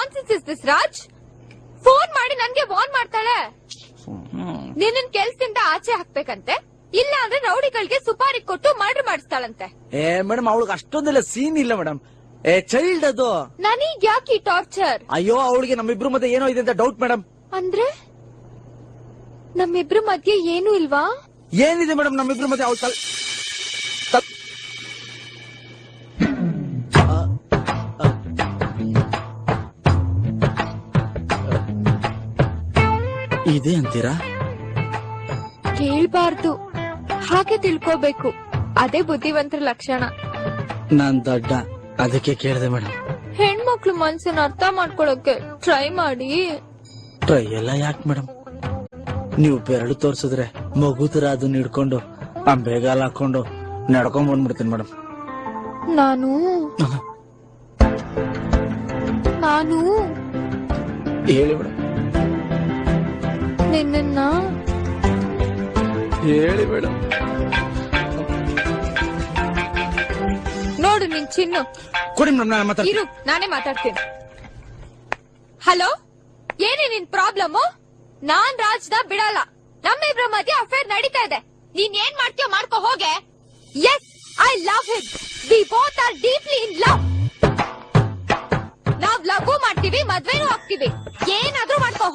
Nonsense is this Raj? Phone ಮಾಡಿ ನನ್ಗೆ warn ಮಾಡ್ತಾಳೆ. ನಿನ್ನ ಕೆಲ್ಸದಿಂದ ಆಚೆ ಹಾಕ್ಬೇಕಂತೆ, ಇಲ್ಲ ಅಂದ್ರೆ ರೌಡಿಗಳಿಗೆ ಸುಪಾರಿ ಕೊಟ್ಟು ಮರ್ಡರ್ ಮಾಡಿಸ್ತಾಳಂತೆ. ಮೇಡಮ್ ಅವಳಿಗೆ ಅಷ್ಟೊಂದೆಲ್ಲ ಸೀನ್ ಇಲ್ಲ ಮೇಡಮ್. ಚೈಲ್ಡ್ ಅದು. ನನಗ್ ಯಾಕೆ ಟಾರ್ಚರ್? ಅಯ್ಯೋ ಅವಳಿಗೆ ನಮ್ಮಿಬ್ರು ಮಧ್ಯೆ ಏನೋ ಇದೆ ಅಂತ ಡೌಟ್ ಮೇಡಮ್. ಅಂದ್ರೆ ನಮ್ಮಿಬ್ರು ಮಧ್ಯೆ ಏನು ಇಲ್ವಾ? ಏನಿದೆ ಮೇಡಮ್ ನಮ್ಮಿಬ್ರು ಮಧ್ಯೆ? ಅವಳು ಇದೆ ಅಂತೀರಾ? ಕೇಳ್ಬಾರ್ದು, ಹಾಗೆ ತಿಳ್ಕೋಬೇಕು. ಅದೇ ಬುದ್ಧಿವಂತರ ಲಕ್ಷಣ. ನಾನ್ ದೊಡ್ಡ, ಅದಕ್ಕೆ ಕೇಳಿದೆ ಮೇಡಮ್. ಹೆಣ್ಮಕ್ಳು ಮನ್ಸನ್ನ ಅರ್ಥ ಮಾಡ್ಕೊಳಕ್ಕೆ ಟ್ರೈ ಮಾಡಿ. ಟ್ರೈ ಎಲ್ಲ ಯಾಕೆ ಮೇಡಮ್? ನೀವು ಬೆರಳು ತೋರ್ಸಿದ್ರೆ ಮಗು ತರ ಅದನ್ನ ಹಿಡ್ಕೊಂಡು ಬೇಗಾಲ ಹಾಕೊಂಡು ನಡ್ಕೊಂಡ್ ಬಂದ್ಬಿಡ್ತೀನಿ ಮೇಡಮ್. ನಾನು ಹೇಳಿ ಮೇಡಮ್. ನಿನ್ನ ಹೇಳಿ ಮೇಡಮ್. ನೋಡು ನಿನ್ ಚಿನ್ನು. ಕೊಡಿ ಮೇಡಮ್, ನಾನು ಮಾತಾಡ್ತೀನಿ. ಇರು, ನಾನೇ ಮಾತಾಡ್ತೀನಿ. ಹಲೋ, ಏನೇ ನಿನ್ ಪ್ರಾಬ್ಲಮ್? ನಾನ್ ರಾಜ್ನ ಬಿಡಲ್ಲ. ನಮ್ಮಿಬ್ರ ಮಧ್ಯೆ ಅಫೇರ್ ನಡೀತಾ ಇದೆ. ನೀನ್ ಏನ್ ಮಾಡ್ತೀಯೋ ಮಾಡ್ಕೋ ಹೋಗೆ. Yes, I love him. We both are deeply in love. ನಾವ್ ಲವ್ ಮಾಡ್ತೀವಿ, ಮದ್ವೆನೂ ಆಗ್ತೀವಿ. ಏನಾದ್ರೂ ಮಾಡ್ಕೋ.